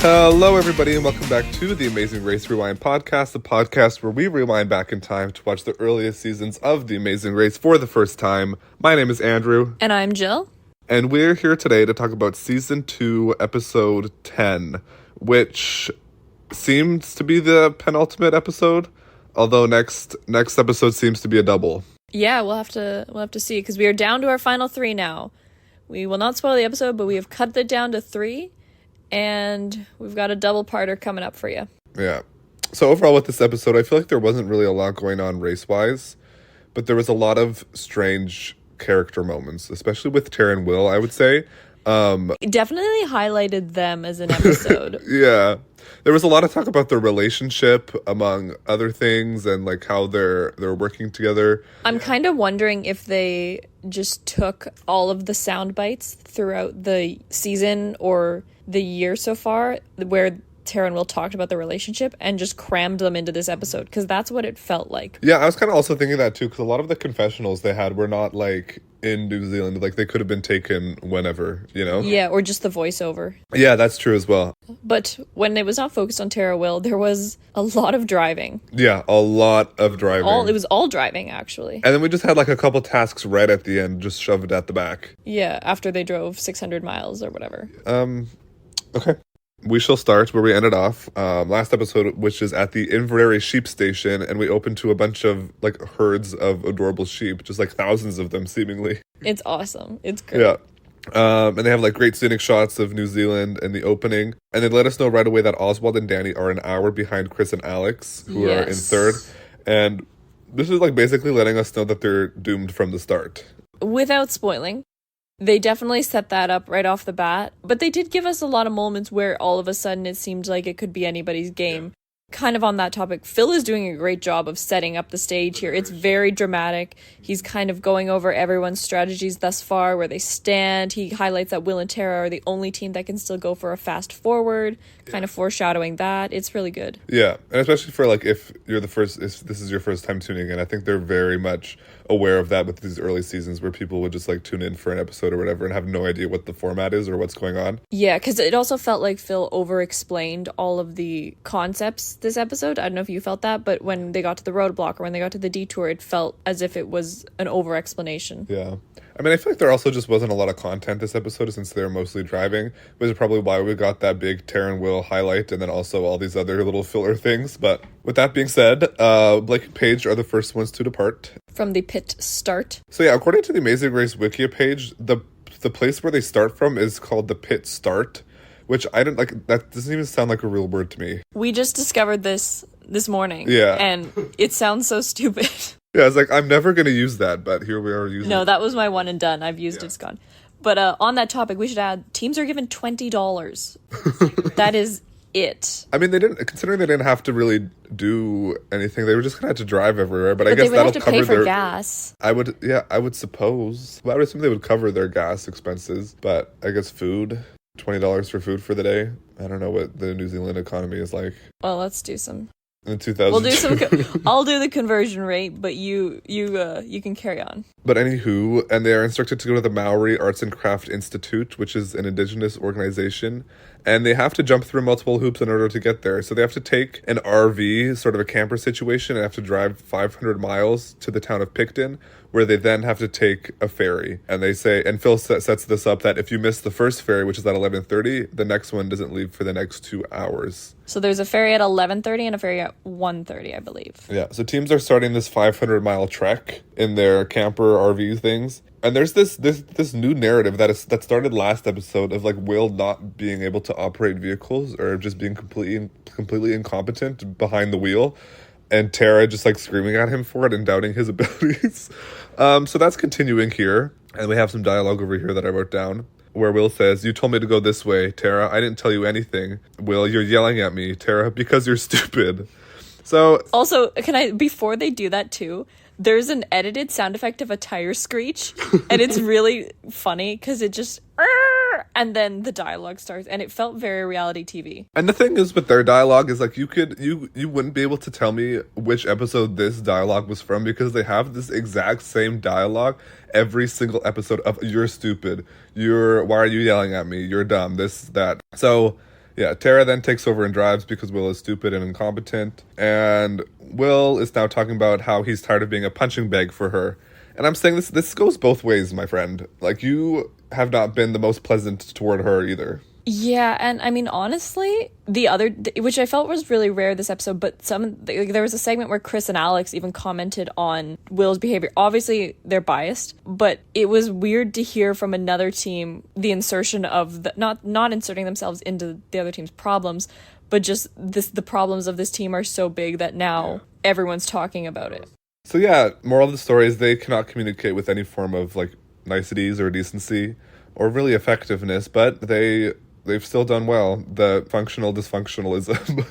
Hello, everybody, and welcome back to the Amazing Race Rewind podcast, the podcast where we rewind back in time to watch the earliest seasons of The Amazing Race for the first time. My name is Andrew. And I'm Jill. And we're here today to talk about Season 2, Episode 10, which seems to be the penultimate episode, although next episode seems to be a double. Yeah, we'll have to see, because we are down to our final 3 now. We will not spoil the episode, but we have cut it down to 3. And we've got a double-parter coming up for you. Yeah. So overall with this episode, I feel like there wasn't really a lot going on race-wise, but there was a lot of strange character moments, especially with Tara and Will, I would say. It definitely highlighted them as an episode. Yeah. There was a lot of talk about their relationship, among other things, and like how they're working together. I'm kind of wondering if they just took all of the sound bites throughout the season or the year so far where Tara and Will talked about the relationship and just crammed them into this episode, because that's what it felt like. Yeah, I was kind of also thinking that too, because a lot of the confessionals they had were not like in New Zealand, like they could have been taken whenever, you know? Yeah, or just the voiceover. Yeah, that's true as well. But when it was not focused on Tara Will, there was a lot of driving. Yeah, a lot of driving. It was all driving, actually. And then we just had like a couple tasks right at the end, just shoved at the back. Yeah, after they drove 600 miles or whatever. Okay. We shall start where we ended off last episode, which is at the Inverary sheep station, and we opened to a bunch of like herds of adorable sheep, just like thousands of them seemingly. It's awesome. It's great. Yeah. And they have like great scenic shots of New Zealand in the opening, and they let us know right away that Oswald and Danny are an hour behind Chris and Alex, who are in third, and this is like basically letting us know that they're doomed from the start. Without spoiling. They definitely set that up right off the bat, but they did give us a lot of moments where all of a sudden it seemed like it could be anybody's game. Yeah. Kind of on that topic, Phil is doing a great job of setting up the stage here. It's very dramatic. He's kind of going over everyone's strategies thus far, where they stand. He highlights that Will and Tara are the only team that can still go for a fast forward, kind of foreshadowing that. It's really good. Yeah, and especially for like if this is your first time tuning in, I think they're very much aware of that with these early seasons where people would just like tune in for an episode or whatever and have no idea what the format is or what's going on. Yeah, because it also felt like Phil over-explained all of the concepts this episode. I don't know if you felt that, but when they got to the roadblock or when they got to the detour, it felt as if it was an over-explanation. Yeah. I mean, I feel like there also just wasn't a lot of content this episode since they were mostly driving, which is probably why we got that big Tara and Will highlight and then also all these other little filler things. But with that being said, Blake and Paige are the first ones to depart from the pit start. So yeah, according to the Amazing Race Wikia page, the place where they start from is called the pit start, which I don't like. That doesn't even sound like a real word to me. We just discovered this morning. Yeah. And it sounds so stupid. Yeah, it's like, I'm never going to use that, but here we are using it. No, that was my one and done. I've used it, it's gone. But on that topic, we should add, teams are given $20. That is it. I mean, considering they didn't have to really do anything, they were just going to have to drive everywhere, but I guess they would that'll have to cover pay for their gas. I would suppose. Well, I would assume they would cover their gas expenses, but I guess food, $20 for food for the day. I don't know what the New Zealand economy is like. Well, let's do some. In 2000, we'll do some. I'll do the conversion rate, but you can carry on. But anywho, and they are instructed to go to the Maori Arts and Craft Institute, which is an indigenous organization, and they have to jump through multiple hoops in order to get there. So they have to take an RV, sort of a camper situation, and have to drive 500 miles to the town of Picton, where they then have to take a ferry. And they say, and Phil sets this up that if you miss the first ferry, which is at 11:30, the next one doesn't leave for the next 2 hours. So there's a ferry at 11:30 and a ferry at 1:30, I believe. Yeah, so teams are starting this 500-mile trek in their camper RV things. And there's this new narrative that started last episode of like Will not being able to operate vehicles or just being completely incompetent behind the wheel, and Tara just like screaming at him for it and doubting his abilities. So that's continuing here, and we have some dialogue over here that I wrote down where Will says, "You told me to go this way, Tara. I didn't tell you anything. Will, you're yelling at me, Tara, because you're stupid." So also, before they do that too, there's an edited sound effect of a tire screech, and it's really funny because it just, and then the dialogue starts, and it felt very reality TV. And the thing is with their dialogue is like you wouldn't be able to tell me which episode this dialogue was from, because they have this exact same dialogue every single episode of "You're stupid," "Why are you yelling at me?" "You're dumb," this, that. So Yeah, Tara then takes over and drives because Will is stupid and incompetent. And Will is now talking about how he's tired of being a punching bag for her. And I'm saying this goes both ways, my friend. Like, you have not been the most pleasant toward her either. Yeah, and I mean, honestly, which I felt was really rare this episode, but there was a segment where Chris and Alex even commented on Will's behavior. Obviously, they're biased, but it was weird to hear from another team the insertion of not inserting themselves into the other team's problems, but just the problems of this team are so big that now everyone's talking about it. So yeah, moral of the story is they cannot communicate with any form of like niceties or decency or really effectiveness, but they've still done well. The functional dysfunctionalism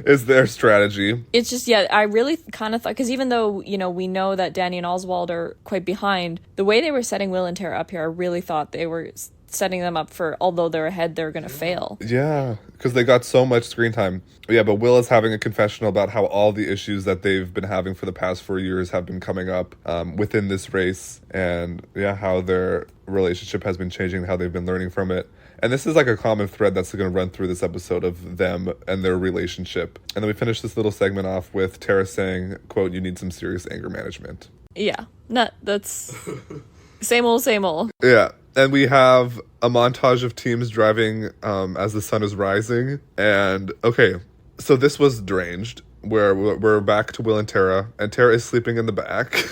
is their strategy. It's just, I really kind of thought, because even though, we know that Danny and Oswald are quite behind, the way they were setting Will and Tara up here, I really thought they were setting them up for, although they're ahead, they're going to fail. Yeah, because they got so much screen time. Yeah, but Will is having a confessional about how all the issues that they've been having for the past 4 years have been coming up within this race, and how their relationship has been changing, how they've been learning from it. And this is like a common thread that's going to run through this episode of them and their relationship. And then we finish this little segment off with Tara saying, quote, "You need some serious anger management." Yeah, that's same old. Yeah. And we have a montage of teams driving as the sun is rising. And, okay, so this was deranged, where we're back to Will and Tara is sleeping in the back.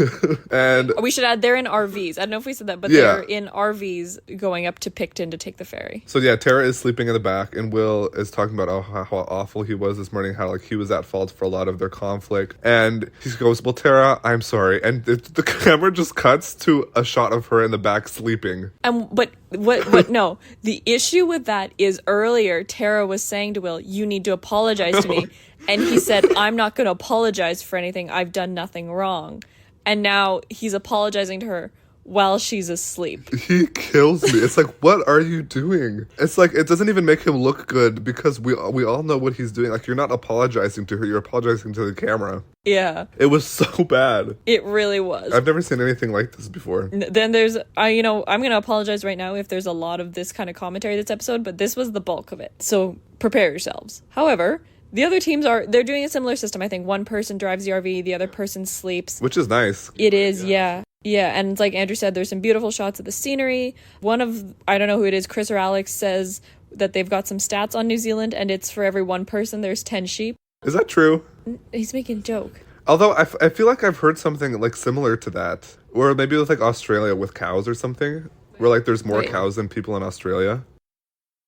And we should add, they're in RVs. I don't know if we said that, but they're in RVs going up to Picton to take the ferry. So yeah, Tara is sleeping in the back, and Will is talking about how awful he was this morning, how like he was at fault for a lot of their conflict. And he goes, "Well, Tara, I'm sorry." And the camera just cuts to a shot of her in the back sleeping. But what no, the issue with that is earlier Tara was saying to Will, "You need to apologize to me." And he said, "I'm not going to apologize for anything. I've done nothing wrong." And now he's apologizing to her while she's asleep. He kills me. It's like, what are you doing? It's like, it doesn't even make him look good because we all know what he's doing. Like, you're not apologizing to her. You're apologizing to the camera. Yeah. It was so bad. It really was. I've never seen anything like this before. Then there's, I'm going to apologize right now if there's a lot of this kind of commentary this episode, but this was the bulk of it. So prepare yourselves. However, the other teams they're doing a similar system. I think one person drives the RV, the other person sleeps. Which is nice. It is, yeah. Yeah, and it's like Andrew said, there's some beautiful shots of the scenery. One of, I don't know who it is, Chris or Alex says that they've got some stats on New Zealand, and it's for every one person, there's 10 sheep. Is that true? He's making a joke. Although I feel like I've heard something like similar to that. Or maybe with like Australia with cows or something. Where like there's more cows than people in Australia.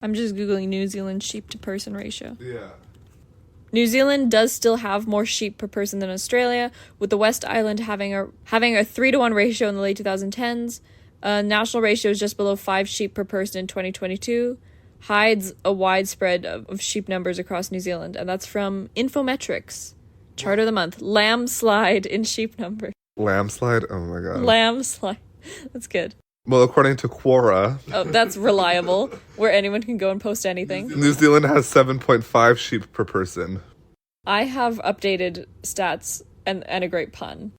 I'm just Googling New Zealand sheep to person ratio. Yeah. New Zealand does still have more sheep per person than Australia, with the West Island having a 3-to-1 ratio in the late 2010s. National ratio is just below 5 sheep per person in 2022. Hides a widespread of sheep numbers across New Zealand, and that's from Infometrics. Chart of the month. Landslide in sheep number. Landslide? Oh my god. Landslide. That's good. Well, according to Quora... Oh, that's reliable, where anyone can go and post anything. New Zealand has 7.5 sheep per person. I have updated stats and a great pun.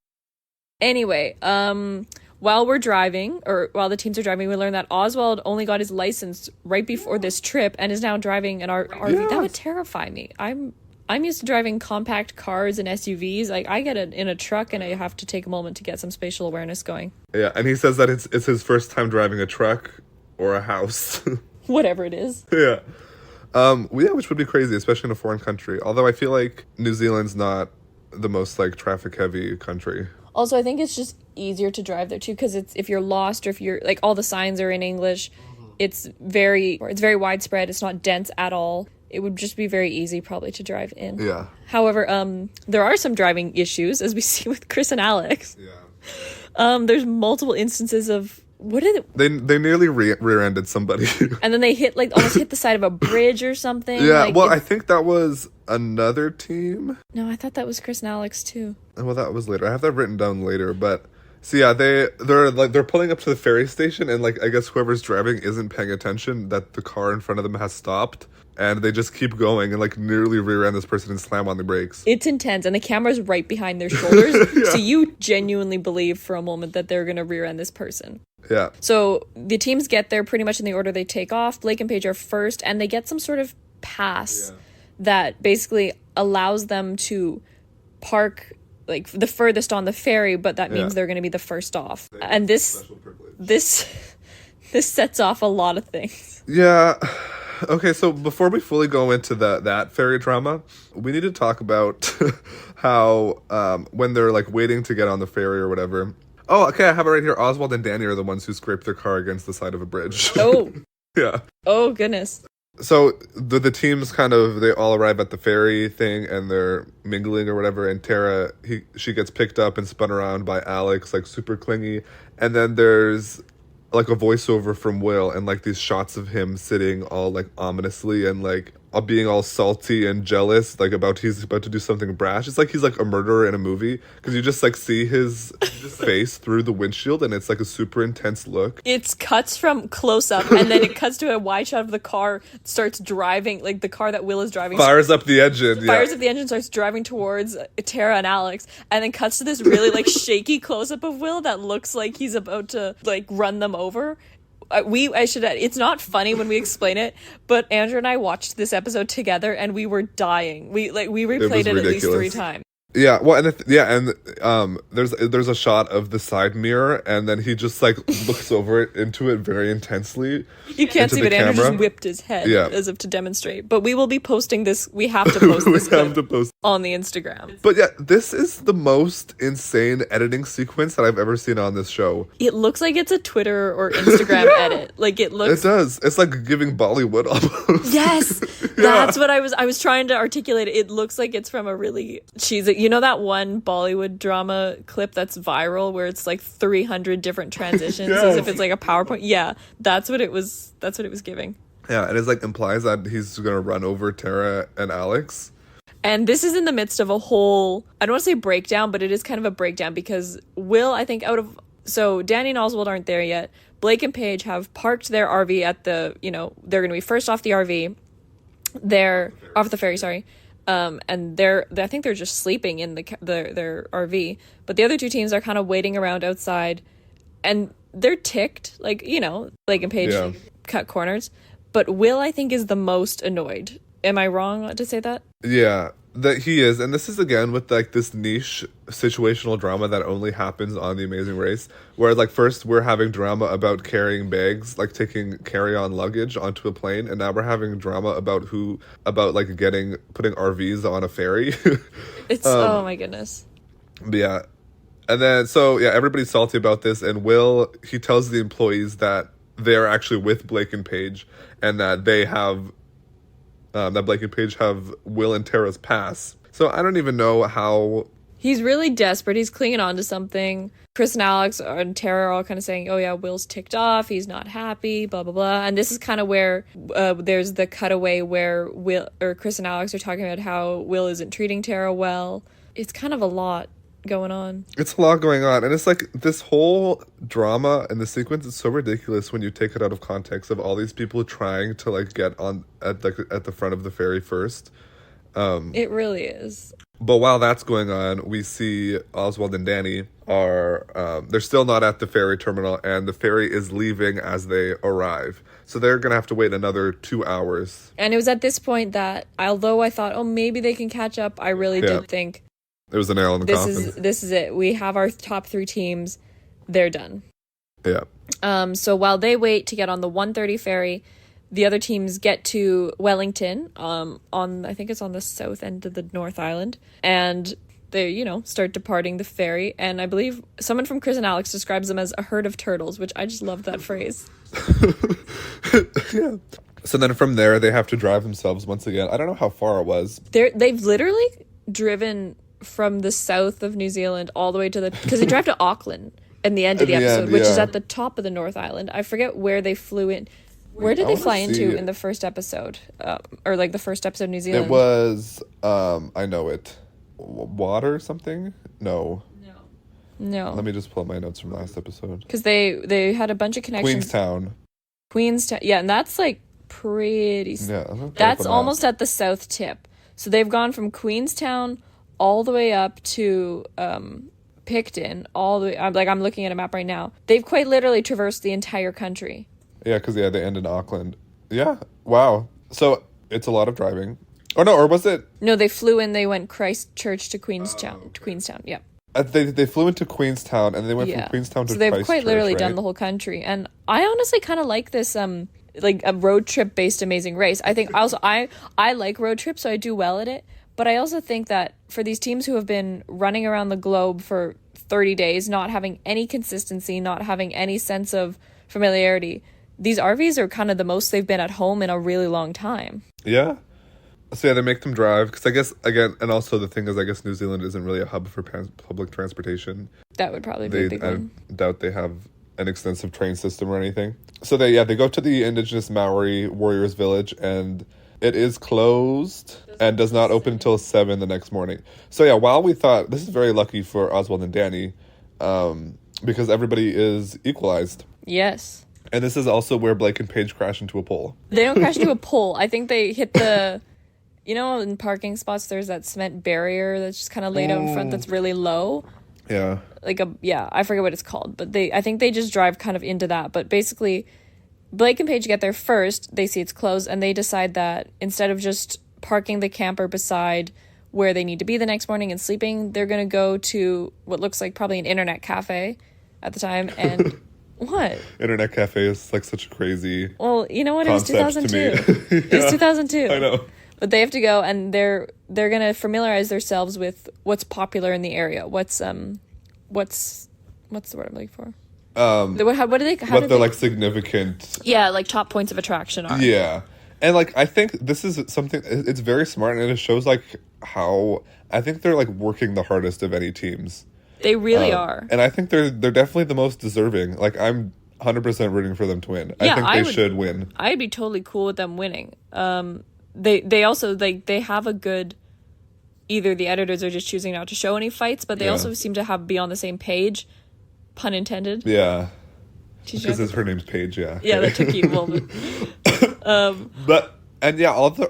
Anyway, while we're driving, or while the teams are driving, we learned that Oswald only got his license right before this trip and is now driving an RV. Yeah. That would terrify me. I'm used to driving compact cars and SUVs. Like, I get in a truck and I have to take a moment to get some spatial awareness going. Yeah, and he says that it's his first time driving a truck or a house. Whatever it is. Yeah. Which would be crazy, especially in a foreign country. Although I feel like New Zealand's not the most, like, traffic-heavy country. Also, I think it's just easier to drive there, too, because if you're lost or if you're, like, all the signs are in English, it's very widespread. It's not dense at all. It would just be very easy probably to drive in. Yeah. However, there are some driving issues, as we see with Chris and Alex. Yeah. There's multiple instances of what did it? They nearly rear-ended somebody. And then they almost hit the side of a bridge or something. Yeah, well, I think that was another team. No, I thought that was Chris and Alex too. Well, that was later. I have that written down later, but so yeah, they're pulling up to the ferry station, and like I guess whoever's driving isn't paying attention that the car in front of them has stopped. And they just keep going and, like, nearly rear-end this person and slam on the brakes. It's intense, and the camera's right behind their shoulders. Yeah. So you genuinely believe for a moment that they're going to rear-end this person. Yeah. So the teams get there pretty much in the order they take off. Blake and Paige are first, and they get some sort of pass that basically allows them to park like the furthest on the ferry, but that means they're going to be the first off. And this sets off a lot of things. Yeah. Okay, so before we fully go into that ferry drama, we need to talk about how when they're like waiting to get on the ferry or whatever. Oh, okay, I have it right here. Oswald and Danny are the ones who scraped their car against the side of a bridge. Oh. Yeah. Oh, goodness. So the teams they all arrive at the ferry thing and they're mingling or whatever, and Tara, she gets picked up and spun around by Alex, like super clingy, and then there's like a voiceover from Will and like these shots of him sitting all like ominously and like being all salty and jealous, like he's about to do something brash. It's like he's like a murderer in a movie because you just like see his face through the windshield and it's like a super intense look. It's cuts from close up and then it cuts to a wide shot of the car starts driving, like the car that Will is driving. Fires up the engine, starts driving towards Tara and Alex, and then cuts to this really like shaky close up of Will that looks like he's about to like run them over. It's not funny when we explain it, but Andrew and I watched this episode together and we were dying. We replayed it at least 3 times. Yeah, well, and there's a shot of the side mirror, and then he just like looks over it into it very intensely. You can't see, but Andrew just whipped his head as if to demonstrate. But we will be posting this. We have to post this on the Instagram. But yeah, this is the most insane editing sequence that I've ever seen on this show. It looks like it's a Twitter or Instagram edit. Like it looks. It does. It's like giving Bollywood almost. Yes, that's what I was trying to articulate. It looks like it's from a really cheesy. You know that one Bollywood drama clip that's viral where it's like 300 different transitions as if it's like a PowerPoint? Yeah, that's what it was giving. Yeah, and it's like implies that he's going to run over Tara and Alex. And this is in the midst of a whole, I don't want to say breakdown, but it is kind of a breakdown because Will, I think so Danny and Oswald aren't there yet. Blake and Paige have parked their RV at they're going to be first off the RV. They're off the ferry, sorry. And I think they're just sleeping in their RV, but the other 2 teams are kind of waiting around outside, and they're ticked, like Blake and Paige cut corners, but Will I think is the most annoyed. Am I wrong to say that? Yeah, that he is, and this is again with like this niche situational drama that only happens on The Amazing Race, where like first we're having drama about carrying bags, like taking carry-on luggage onto a plane, and now we're having drama about putting RVs on a ferry. It's oh my goodness. Yeah, and then everybody's salty about this, and Will, he tells the employees that they're actually with Blake and Paige, and that they have that Blake and Paige have Will and Tara's pass. So I don't even know how. He's really desperate. He's clinging on to something. Chris and Alex and Tara are all kind of saying, oh yeah, Will's ticked off. He's not happy, blah, blah, blah. And this is kind of where there's the cutaway where Chris and Alex are talking about how Will isn't treating Tara well. It's kind of a lot going on. It's a lot going on. And it's like this whole drama and the sequence is so ridiculous when you take it out of context of all these people trying to like get on at the front of the ferry first. It really is. But while that's going on, we see Oswald and Danny they're still not at the ferry terminal, and the ferry is leaving as they arrive. So they're going to have to wait another 2 hours. And it was at this point that, although I thought, oh, maybe they can catch up, I really did think it was the nail in the coffin. This is it. We have our top 3 teams. They're done. Yeah. So while they wait to get on the 1:30 ferry, the other teams get to Wellington, I think it's on the south end of the North Island, and they, start departing the ferry. And I believe someone from Chris and Alex describes them as a herd of turtles, which I just love that phrase. Yeah. So then from there, they have to drive themselves once again. I don't know how far it was. They've literally driven from the south of New Zealand all the way to because they drive to Auckland in the end of the episode, which is at the top of the North Island. I forget where they flew in. Where did they fly into in the first episode? Or like the first episode of New Zealand? It was, I know it. Water something? No. Let me just pull up my notes from last episode. Because they had a bunch of connections. Queenstown. Yeah, and that's like pretty. Yeah, that's almost at the south tip. So they've gone from Queenstown all the way up to Picton. All the way. I'm looking at a map right now. They've quite literally traversed the entire country. Yeah, because they end in Auckland. Yeah, wow. So It's a lot of driving. Oh no, or was it? No, they flew in. They went Christchurch to Queenstown. Okay. To Queenstown, yeah. They flew into Queenstown and they went from Yeah. Queenstown to So they've Christchurch, quite literally right? done the whole country. And I honestly kind of like this like a road trip based amazing race. I think also I like road trips, so I do well at it. But I also think that for these teams who have been running around the globe for 30 days, not having any consistency, not having any sense of familiarity, these RVs are kind of the most they've been at home in a really long time. Yeah. So yeah, they make them drive because I guess again, and also the thing is, I guess New Zealand isn't really a hub for public transportation. That would probably be a big one. I doubt they have an extensive train system or anything. So they go to the indigenous Maori warriors village, and it is closed and does not open until 7 the next morning. So yeah, while we thought this is very lucky for Oswald and Danny, because everybody is equalized. Yes. And this is also where Blake and Paige crash into a pole. They don't crash into a pole. I think they hit the... You know, in parking spots, there's that cement barrier that's just kind of laid out in front that's really low. Yeah. I forget what it's called, but I think they just drive kind of into that. But basically, Blake and Paige get there first, they see it's closed, and they decide that instead of just parking the camper beside where they need to be the next morning and sleeping, they're going to go to what looks like probably an internet cafe at the time, and... What? Internet cafe is like such a crazy... Well, you know what? It was 2002. Yeah. It was 2002. I know. But they have to go, and they're gonna familiarize themselves with what's popular in the area. What's the word I'm looking for? What do they like significant? Yeah, like top points of attraction are. Yeah, and like I think this is something. It's very smart, and it shows like how I think they're like working the hardest of any teams. They really are, and I think they're definitely the most deserving. Like I'm 100% rooting for them to win. Yeah, I think they should win. I'd be totally cool with them winning. They also they have a good, either the editors are just choosing not to show any fights, but they also seem to be on the same page, pun intended. Yeah, because her name's Paige. Yeah. Yeah, that took you a moment.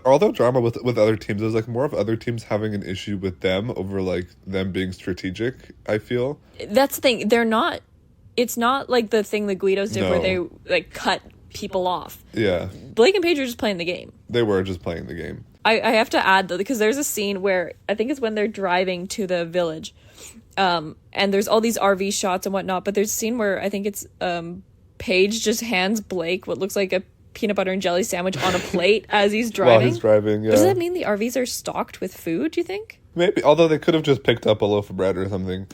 Although drama with other teams, there's like more of other teams having an issue with them over like them being strategic. I feel that's the thing. They're not. It's not like the thing the Guidos did where they like cut people off. Yeah. Blake and Paige are just playing the game. They were just playing the game. I have to add though, because there's a scene where I think it's when they're driving to the village, and there's all these RV shots and whatnot, but there's a scene where I think it's Paige just hands Blake what looks like a peanut butter and jelly sandwich on a plate as he's driving. While he's driving, yeah. Does that mean the RVs are stocked with food, do you think? Maybe, although they could have just picked up a loaf of bread or something.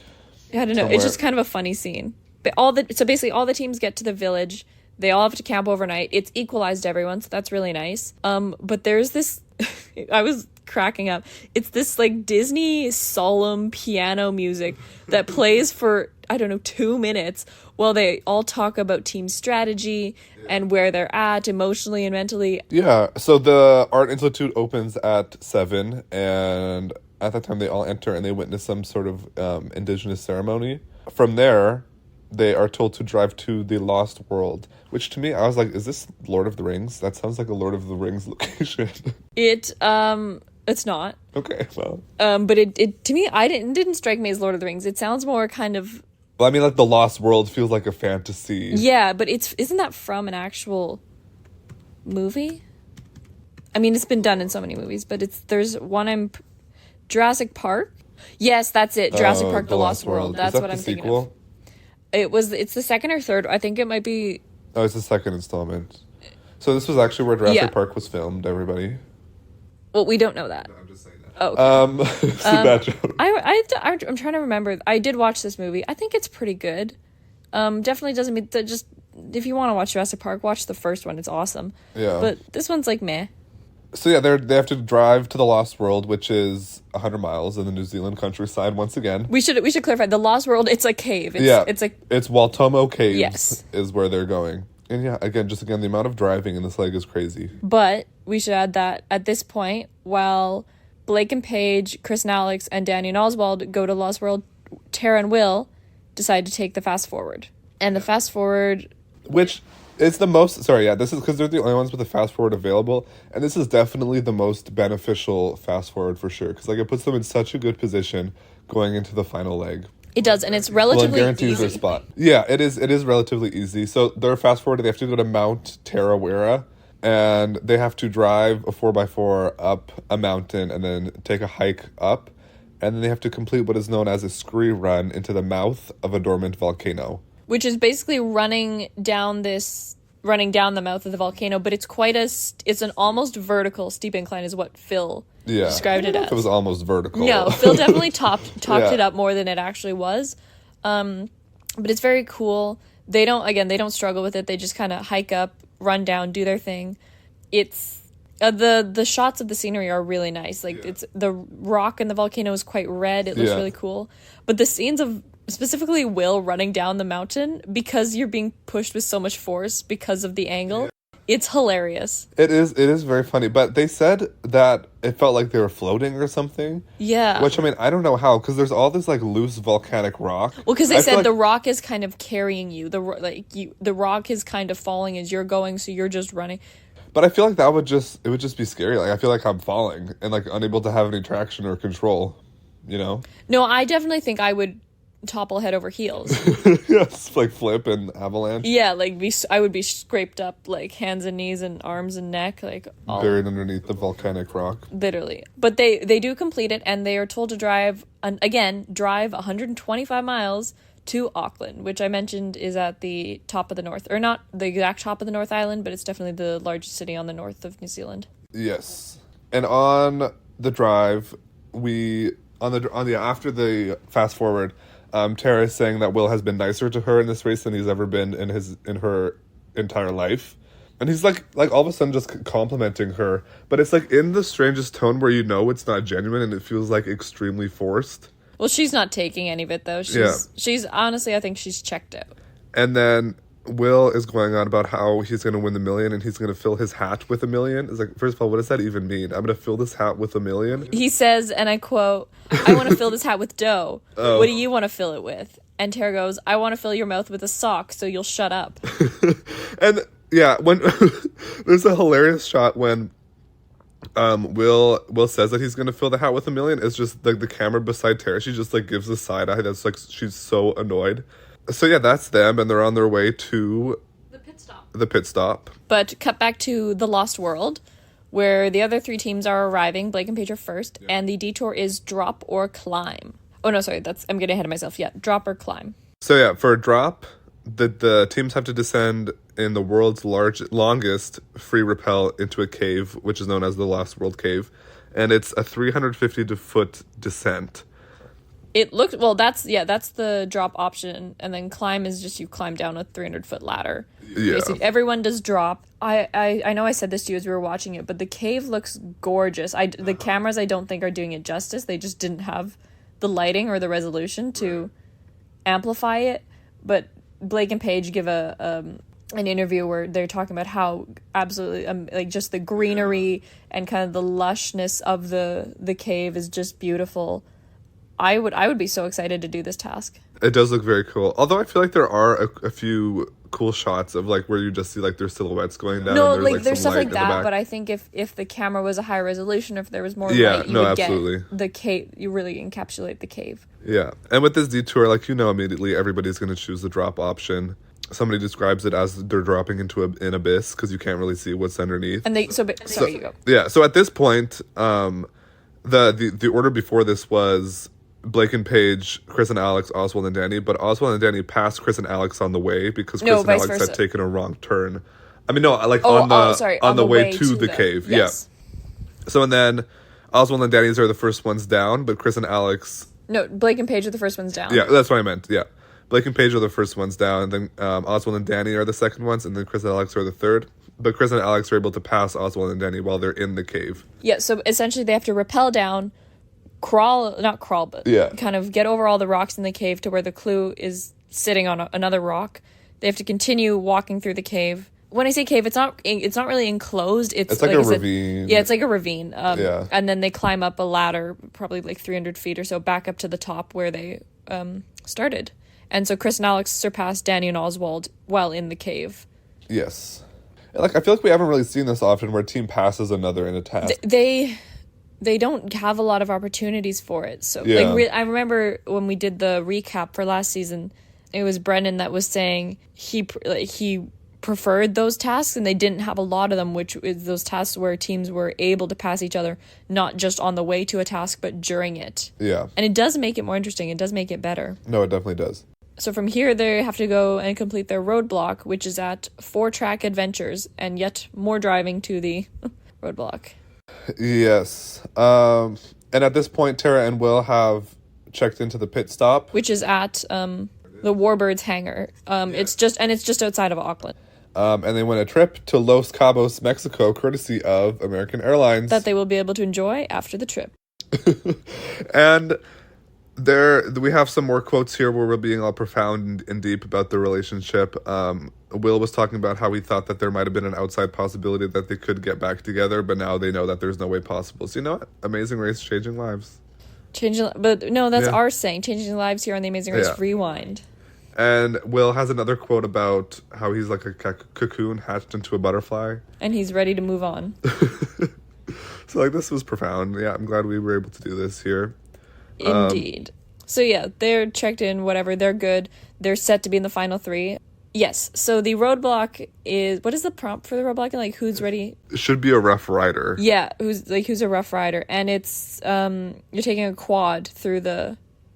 I don't know. Somewhere. It's just kind of a funny scene. But so basically all the teams get to the village. They all have to camp overnight. It's equalized everyone, so that's really nice. But there's this... I was cracking up. It's this, like, Disney solemn piano music that plays for, 2 minutes while they all talk about team strategy and where they're at emotionally and mentally. Yeah, so the Art Institute opens at 7, and at that time they all enter and they witness some sort of indigenous ceremony. From there... they are told to drive to the Lost World, which to me, I was like, is this Lord of the Rings? That sounds like a Lord of the Rings location. It's not. Okay, well. But it to me, it didn't strike me as Lord of the Rings. It sounds more kind of... Well, I mean, like the Lost World feels like a fantasy. Yeah, but isn't that from an actual movie? I mean, it's been done in so many movies, but there's one Jurassic Park? Yes, that's it. Jurassic Park, The Lost World. That's what I'm thinking of. It's the second or third. I think it might be... Oh, it's the second installment. So this was actually where Jurassic Park was filmed, everybody. Well, we don't know that. No, I'm just saying that. Oh, okay. It's a bad joke. I'm trying to remember. I did watch this movie. I think it's pretty good. Definitely doesn't mean... Just, if you want to watch Jurassic Park, watch the first one. It's awesome. Yeah. But this one's like meh. So yeah, they have to drive to the Lost World, which is 100 miles in the New Zealand countryside once again. We should clarify. The Lost World, it's a cave. It's Waltomo Caves. Yes. Is where they're going. And yeah, again, the amount of driving in this leg is crazy. But we should add that at this point, while Blake and Paige, Chris and Alex, and Danny and Oswald go to Lost World, Tara and Will decide to take the fast forward. And the fast forward... Which... It's the most... Sorry, yeah, this is because they're the only ones with a fast forward available, and this is definitely the most beneficial fast forward for sure, because like it puts them in such a good position going into the final leg. It does, and it's relatively it guarantees easy. Their spot. Yeah, it is relatively easy. So their fast forward, they have to go to Mount Tarawera, and they have to drive a 4x4 up a mountain and then take a hike up, and then they have to complete what is known as a scree run into the mouth of a dormant volcano. Which is basically running down the mouth of the volcano, but it's it's an almost vertical steep incline is what Phil described it as. It was almost vertical. No, Phil definitely talked it up more than it actually was. But it's very cool. They don't struggle with it. They just kind of hike up, run down, do their thing. It's the shots of the scenery are really nice. Like it's the rock in the volcano is quite red. It looks really cool. But the scenes of specifically Will running down the mountain, because you're being pushed with so much force because of the angle, it's hilarious. It is very funny, but they said that it felt like they were floating or something. Yeah. Which, I mean, I don't know how, because there's all this, like, loose volcanic rock. Well, because they said the rock is kind of carrying you. The rock is kind of falling as you're going, so you're just running. But I feel like it would just be scary. Like, I feel like I'm falling and, like, unable to have any traction or control, you know? No, I definitely think I would topple head over heels. Yes, like flip and avalanche. Yeah, like I would be scraped up, like hands and knees and arms and neck, like all buried underneath the volcanic rock. Literally. But they do complete it, and they are told to drive 125 miles to Auckland, which I mentioned is at the top of the north, or not the exact top of the North Island, but it's definitely the largest city on the north of New Zealand. Yes. And on the drive, after the fast forward, Tara is saying that Will has been nicer to her in this race than he's ever been in her entire life. And he's like all of a sudden just complimenting her. But it's like in the strangest tone where you know it's not genuine and it feels like extremely forced. Well, she's not taking any of it though. She's honestly, I think she's checked out. And then Will is going on about how he's going to win the million and he's going to fill his hat with $1 million. It's like, first of all, what does that even mean? I'm going to fill this hat with $1 million? He says, and I quote, "I want to fill this hat with dough. Oh. What do you want to fill it with?" And Tara goes, "I want to fill your mouth with a sock, so you'll shut up." And yeah, when there's a hilarious shot when Will says that he's going to fill the hat with $1 million. It's just like the camera beside Tara. She just like gives a side eye. That's like, she's so annoyed. So yeah, that's them, and they're on their way to the pit stop. But cut back to the Lost World, where the other three teams are arriving. Blake and Paige are first, and the detour is drop or climb. Oh no, sorry, I'm getting ahead of myself. Yeah, drop or climb. So yeah, for a drop, the teams have to descend in the world's longest free rappel into a cave, which is known as the Lost World Cave, and it's a 350-foot descent. It looked, well, that's the drop option, and then climb is just you climb down a 300-foot ladder. Yeah. Basically, everyone does drop. I know I said this to you as we were watching it, but the cave looks gorgeous. The cameras, I don't think, are doing it justice. They just didn't have the lighting or the resolution to amplify it. But Blake and Paige give an interview where they're talking about how absolutely like just the greenery and kind of the lushness of the cave is just beautiful. I would be so excited to do this task. It does look very cool. Although I feel like there are a few cool shots of like where you just see like their silhouettes going down. No, and like there's stuff like that, but I think if the camera was a higher resolution, if there was more light, you would absolutely get the cave. You really encapsulate the cave. Yeah, and with this detour, like immediately everybody's going to choose the drop option. Somebody describes it as they're dropping into an abyss because you can't really see what's underneath. And sorry, you go. Yeah, so at this point, the order before this was Blake and Paige, Chris and Alex, Oswald and Danny, but Oswald and Danny passed Chris and Alex on the way because Chris and Alex had taken a wrong turn. I mean, no, like on the way to the cave. Yes. Yeah. So, and then Oswald and Danny's are the first ones down, but Chris and Alex... No, Blake and Paige are the first ones down. Yeah, that's what I meant, yeah. Blake and Paige are the first ones down, and then Oswald and Danny are the second ones, and then Chris and Alex are the third. But Chris and Alex are able to pass Oswald and Danny while they're in the cave. Yeah, so essentially they have to rappel down, kind of get over all the rocks in the cave to where the clue is sitting on another rock. They have to continue walking through the cave. When I say cave, it's not really enclosed. It's like a ravine. Yeah, it's like a ravine. And then they climb up a ladder, probably like 300 feet or so, back up to the top where they started. And so Chris and Alex surpassed Danny and Oswald while in the cave. Yes. Like, I feel like we haven't really seen this often where a team passes another in a task. They don't have a lot of opportunities for it. So, I remember when we did the recap for last season, it was Brendan that was saying he preferred those tasks, and they didn't have a lot of them, which is those tasks where teams were able to pass each other, not just on the way to a task, but during it. Yeah. And it does make it more interesting. It does make it better. No, it definitely does. So from here, they have to go and complete their roadblock, which is at 4-track adventures, and yet more driving to the roadblock. Yes. And at this point, Tara and Will have checked into the pit stop, Which is at the Warbirds hangar. It's just outside of Auckland. And they went a trip to Los Cabos, Mexico, courtesy of American Airlines. That they will be able to enjoy after the trip. And we have some more quotes here where we're being all profound and deep about the relationship. Will was talking about how he thought that there might have been an outside possibility that they could get back together, but now they know that there's no way possible. So you know what? Amazing Race, changing lives. But no, that's our saying. Changing lives here on the Amazing Race Rewind. And Will has another quote about how he's like a cocoon hatched into a butterfly. And he's ready to move on. So like this was profound. Yeah, I'm glad we were able to do this here. Indeed. So yeah, they're checked in, whatever, they're good. They're set to be in the final 3. Yes, so the roadblock is... What is the prompt for the roadblock? Like, who's ready? It should be a rough rider. Yeah, who's a rough rider. And it's... you're taking a quad through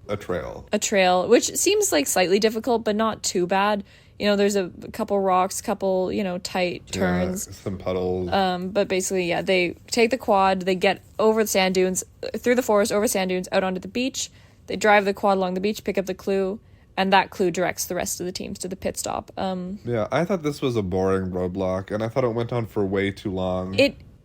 A trail. a trail, which seems like slightly difficult, but not too bad. You know, there's a couple rocks, couple, tight turns. Yeah, some puddles. But basically, yeah, they take the quad, they get over the sand dunes, through the forest, over sand dunes, out onto the beach. They drive the quad along the beach, pick up the clue, and that clue directs the rest of the teams to the pit stop. Yeah, I thought this was a boring roadblock, and I thought it went on for way too long.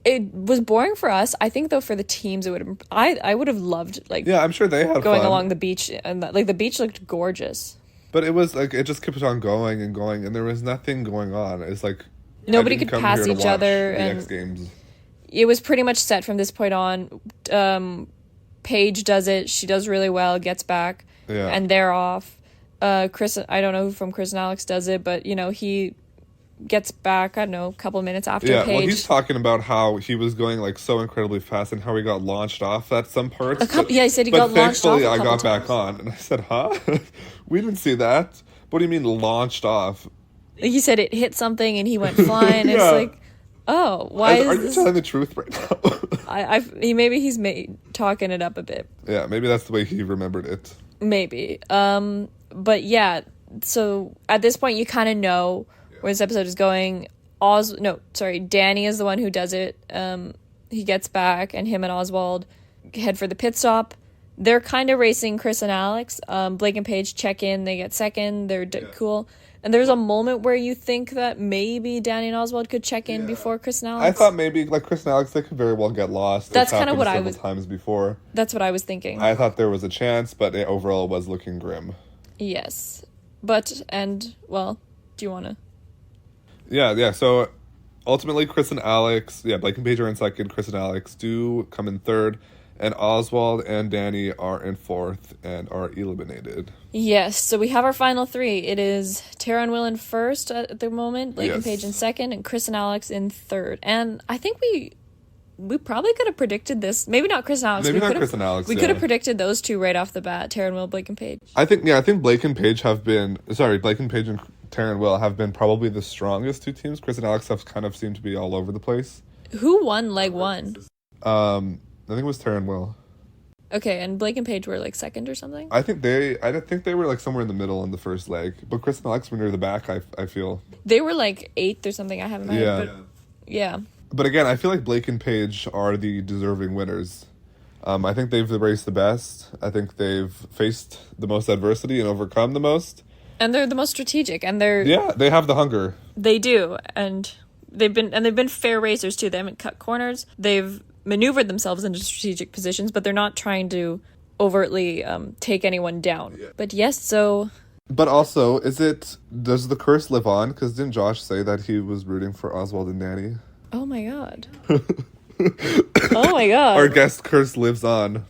It was boring for us. I think, though, for the teams, it would have... I would have loved, Yeah, I'm sure they had going fun. along the beach, and the beach looked gorgeous. But it was, it just kept on going and going, and there was nothing going on. It's like... Nobody could pass each other. The And X Games. it was pretty much set from this point on. Paige does it. She does really well, gets back, and they're off. Chris, I don't know who from Chris and Alex does it, but, he gets back, I don't know, a couple of minutes after Paige. Well, he's talking about how he was going, so incredibly fast and how he got launched off at some parts. He said he got launched off. But thankfully, I got back on, and I said, huh? We didn't see that. What do you mean launched off? He said it hit something and he went flying. It's like, oh, why Are is you this? telling the truth right now? Maybe he's talking it up a bit. Yeah, maybe that's the way he remembered it. Maybe. But yeah, so at this point you kind of know where this episode is going. Danny is the one who does it. He gets back, and him and Oswald head for the pit stop. They're kind of racing Chris and Alex. Blake and Paige check in. They get second. They're cool. And there's a moment where you think that maybe Danny and Oswald could check in before Chris and Alex. I thought maybe, Chris and Alex, they could very well get lost. That's kind of what I was... times before. That's what I was thinking. I thought there was a chance, but it overall was looking grim. Yes. Do you want to... Yeah, so ultimately Chris and Alex, Blake and Paige are in second, Chris and Alex do come in third, and Oswald and Danny are in fourth and are eliminated. Yes, so we have our final 3. It is Tara and Will in first at the moment, Blake and Paige in second, and Chris and Alex in third. And I think we probably could have predicted this. Maybe not Chris and Alex. Chris and Alex. We could have predicted those two right off the bat, Tara and Will, Blake and Paige. I think Blake and Paige and Tara and Will have been probably the strongest 2 teams. Chris and Alex have kind of seemed to be all over the place. Who won leg 1? I think it was Tara and Will. Okay, and Blake and Paige were second or something? I think they were somewhere in the middle in the first leg. But Chris and Alex were near the back, I feel. They were 8th or something, I have in my head. But, yeah. But again, I feel like Blake and Paige are the deserving winners. I think they've raced the best. I think they've faced the most adversity and overcome the most. And they're the most strategic, and they're... Yeah, they have the hunger. They do, and they've been fair racers too. They haven't cut corners. They've maneuvered themselves into strategic positions, but they're not trying to overtly take anyone down. Yeah. But yes, so... But also, does the curse live on? Because didn't Josh say that he was rooting for Oswald and Danny? Oh my god. Oh my god. Our guest curse lives on.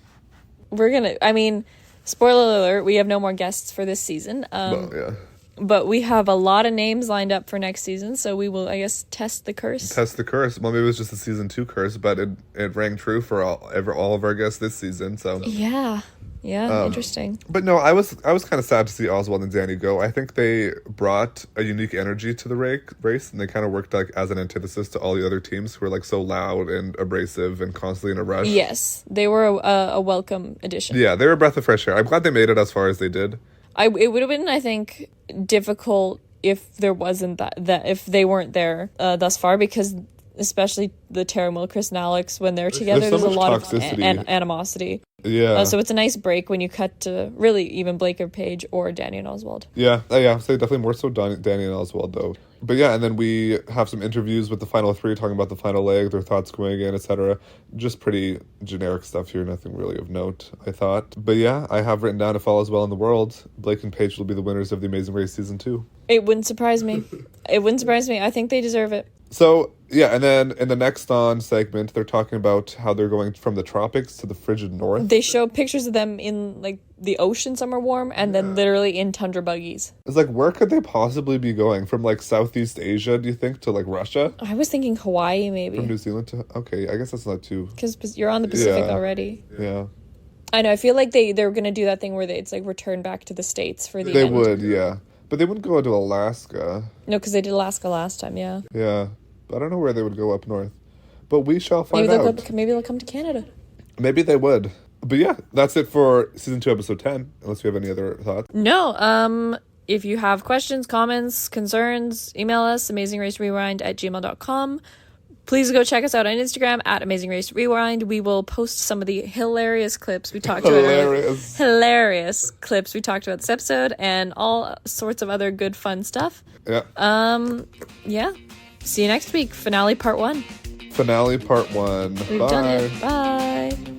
Spoiler alert, we have no more guests for this season. Well, yeah. But we have a lot of names lined up for next season, so we will, I guess, test the curse. Test the curse. Well, maybe it was just a season 2 curse, but it rang true for all of our guests this season. So Yeah, interesting. But no, I was kind of sad to see Oswald and Danny go. I think they brought a unique energy to the race, and they kind of worked like as an antithesis to all the other teams who were like so loud and abrasive and constantly in a rush. Yes, they were a welcome addition. Yeah, they were a breath of fresh air. I'm glad they made it as far as they did. It would have been, I think, difficult if there wasn't that if they weren't there thus far, because especially the Tara Will, Chris and Alex, when they're together, there's a lot of animosity. Yeah. So it's a nice break when you cut to really even Blake or Paige or Danny and Oswald. Yeah. Yeah. So definitely more so Danny and Oswald though. But yeah, and then we have some interviews with the final 3 talking about the final leg, their thoughts going in, etc. Just pretty generic stuff here, nothing really of note, I thought. But yeah, I have written down if all is well in the world, Blake and Paige will be the winners of The Amazing Race Season 2. It wouldn't surprise me. It wouldn't surprise me. I think they deserve it. So, yeah, and then in the next on segment, they're talking about how they're going from the tropics to the frigid north. They show pictures of them in, like, the ocean somewhere warm, and then literally in tundra buggies. It's like, where could they possibly be going? From, like, Southeast Asia, do you think, to, like, Russia? I was thinking Hawaii, maybe. From New Zealand to... Okay, I guess that's not too... Because you're on the Pacific already. Yeah. I know, I feel like they're going to do that thing where it's, like, return back to the States for the end. They would, yeah. But they wouldn't go to Alaska. No, because they did Alaska last time, yeah. Yeah. I don't know where they would go up north. But we shall find out. Maybe they'll come to Canada. Maybe they would. But yeah, that's it for Season 2, Episode 10. Unless you have any other thoughts. No, if you have questions, comments, concerns, email us, amazingracerewind@gmail.com. Please go check us out on Instagram @AmazingRaceRewind. We will post some of the hilarious clips we talked about earlier. Hilarious clips we talked about this episode, and all sorts of other good fun stuff. Yeah. Yeah. See you next week. Finale part 1. Finale part 1. We've done it. Bye.